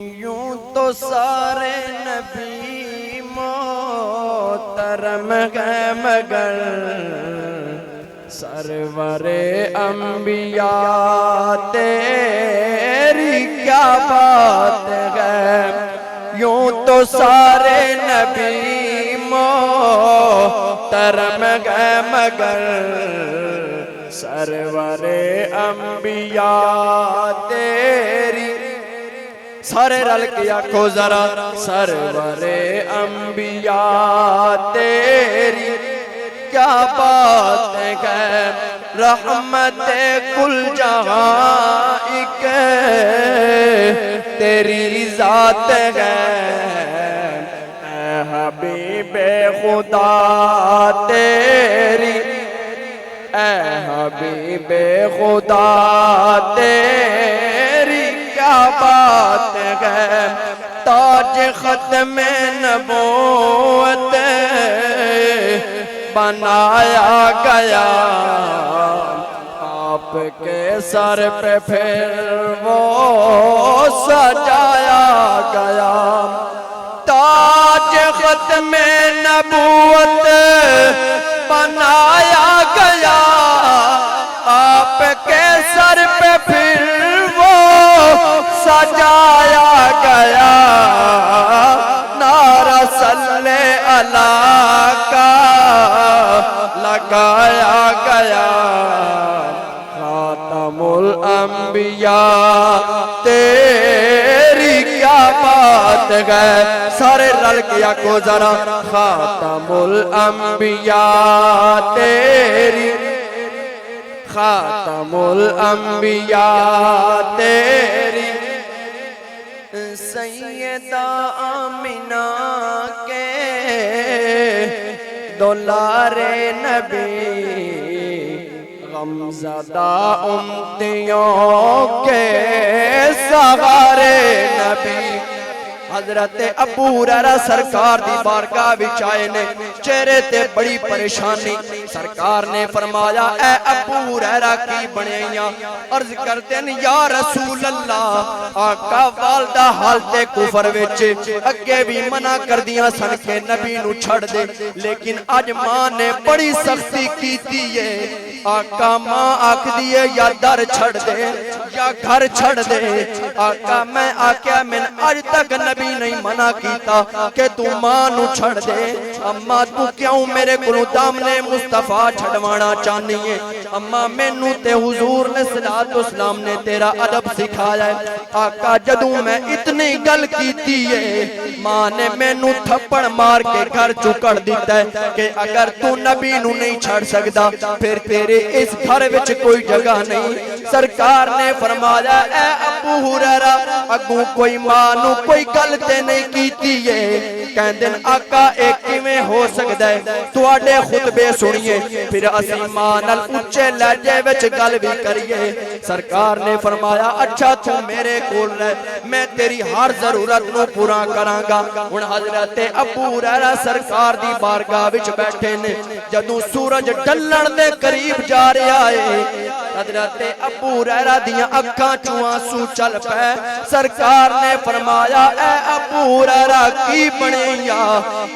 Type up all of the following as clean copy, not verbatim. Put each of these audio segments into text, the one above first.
یوں تو سارے نبی محترم ہیں مگر سرور انبیاء تیری کیا بات ہے۔ یوں تو سارے نبی محترم ہیں مگر سرور انبیاء تیری، سارے رل کے آکھو ذرا، سرور انبیاء تیری کیا بات ہے۔ رحمت کل جہاں ایک تیری ذات ہے۔ اے حبیب خدا تیری، اے حبیب خدا تیری کیا بات ہے۔ تاج ختم نبوت بنایا گیا، آپ کے سر پہ پھر وہ سجایا گیا۔ تاج ختم نبوت بنایا گیا، آپ کے سر پہ پھر وہ سجایا گیا۔ نعرہ صلی اللہ کا لگایا گیا۔ خاتم الانبیاء تیری کیا بات ہے۔ سارے رل کے آکھو ذرا، خاتم الانبیاء تیری، خاتم الانبیاء تیری۔ سیدہ آمنہ کے دولارے نبی، غمزدہ امتیوں کے سہارے نبی۔ حضرت ابو ہریرہ سرکار دی بارگاہ وچ آئے نے، چہرے تے بڑی پریشانی۔ سرکار نے فرمایا اے ابو ہریرہ کی بنیاں؟ عرض کرتے ہیں یا رسول اللہ، آقا والدہ حالت کفر وچ اگے بھی منع کر دیاں سن کے نبی نو چھڑ دے، لیکن اج ماں نے بڑی سختی کیتی ہے۔ آقا ماں آکھ دیے یا در چھڑ دے یا گھر چھڑ دے۔ آقا میں آکیا من اج تک نبی نہیں منع کیتا کہ تو ماں نو چھڑ دے۔ اماں تو کیوں میرے کلو دامنے مصطفیٰ چھڑوانا چاہنی ہے؟ اماں مینوں تے حضور نے صلوات و سلام نے تیرا ادب سکھایا ہے۔ آقا جدوں میں اتنی گل کیتی ہے، ماں نے مینوں تھپڑ مار کے گھر چکڑ دیتا ہے کہ اگر تو نبی نو نہیں چھڑ سکدا پھر تیرے اس گھر وچ کوئی جگہ نہیں۔ سرکار نے فرمایا اے ابو ہریرہ، اگوں کوئی ماں نو کوئی گل تے نہیں کیتی ہے؟ کہندے آقا ایک کیویں ہو سکدا ہے؟ تواڈے خطبے سنیے پھر اسی ماں نال اونچے لہجے وچ گل بھی کریے۔ سرکار نے فرمایا اچھا تو میرے کول رہ، میں تیری ہر ضرورت نو پورا کراں گا۔ ہن حضرت ابو ہریرہ سرکار دی بارگاہ وچ بیٹھے نے، جدوں سورج ڈلن دے قریب جا رہا ہے، حضرت ابو ہریرہ دیاں اکھاں چوں آنسو چل پے۔ سرکار نے فرمایا اے ابو ہریرہ کی بنیا؟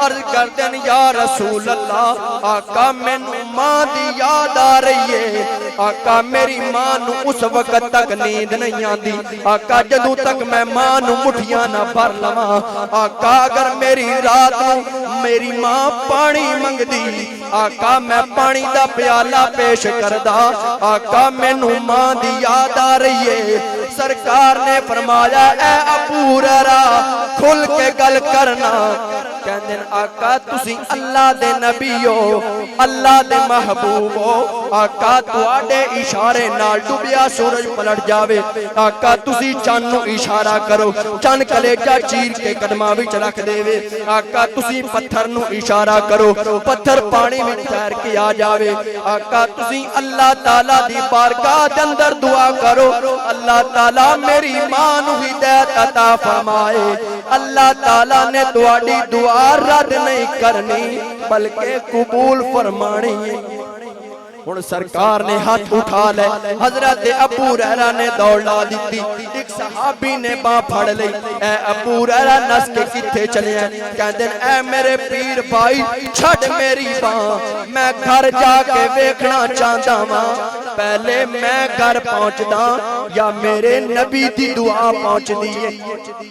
عرض کردے یا رسول اللہ، آقا مینوں ماں دی یاد آ رہی ہے۔ آقا میری ماں نو اس وقت تک نیند نہیں آندی، آقا جدوں تک میں ماں نو مٹھیاں نہ بھر لواں۔ آقا اگر میری رات نو میری ماں پانی منگ دی، آقا میں پانی دا پیالہ پیش کردا۔ آقا مینوں ماں دی یاد آ رہی ہے۔ سرکار نے فرمایا اے ابو ہریرہ کھل کے گل کرنا۔ کہندے آقا تسی اللہ دے نبی ہو، اللہ دے محبوب ہو، آقا تواڈے اشارے نال ڈوبیا سورج پلٹ جاوے، آقا تسی چاند نو اشارہ کرو، چاند کلیجہ چیر کے قدماں وچ رکھ دے وے۔ آقا تسی پتھر نو اشارہ کرو، پتھر پانی وچ تیر کے آ جاوے۔ آقا تسی اللہ تعالیٰ دی بارگاہ دے اندر دعا کرو، اللہ تعالیٰ میری ماں نو ہدایت عطا فرمائے۔ اللہ تعالیٰ نے تواڈی دعا رد نہیں کرنی بلکہ قبول فرمانی ہے۔ ہن سرکار نے ہاتھ اٹھا لے حضرت ابو ہریرہ نے دوڑ لا دیتی ایک صحابی نے باں پھڑ لئی اے ابو ہریرہ نس کے کتھے چلے ہیں کہندے اے میرے پیر بھائی چھڈ میری باں میں گھر جا کے ویکھنا چاہندا واں پہلے میں گھر پہنچدا یا میرے نبی دی دعا پہنچدی ہے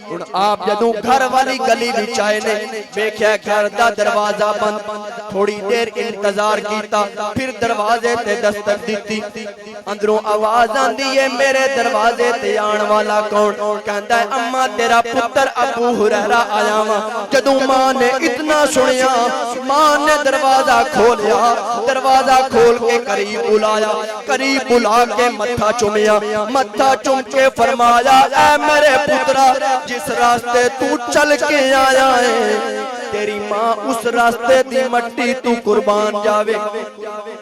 ہن آپ جدوں گھر والی گلی وچ آئے نے ویکھیا گھر دا دروازہ بند تھوڑی دیر انتظار کیتا پھر دروازے تے دستک دیتی اندروں آواز آندی ہے میرے دروازے تے آن والا کون کہندا ہے اماں تیرا پتر ابو ہریرہ آیا وا جدوں ماں نے اتنا سنیا ماں نے دروازہ کھولیا دروازہ کھول کے قریب بلا کے متھا چومیا متھا چوم کے فرمایا اے میرے پترا جس راستے تو چل کے آیا ہے تیری ماں اس راستے دی مٹی تو قربان جاوے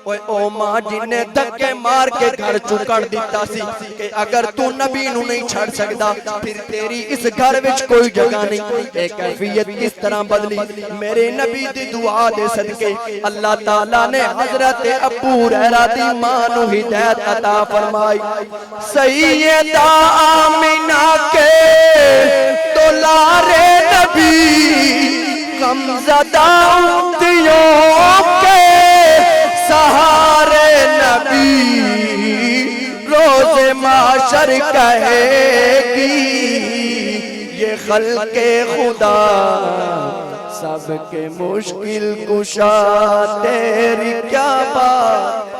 او ماں جن نے دھکے مار کے گھر چکڑ دیتا سی کہ اگر تو نبی نو نہیں چھڑ سکدا پھر تیری اس گھر وچ کوئی جگہ نہیں اے کیفیت کس طرح بدلی میرے نبی دی دعا دے صدقے اللہ تعالی نے حضرت ابو ہریرہ دی ماں نو ہدایت عطا فرمائی سیدہ آمینہ کے دولارے نبی غمزدہ امتیوں کے سہارے نبی روز معاشر کہے گی یہ خلق خدا سب کے مشکل کشا تیری کیا بات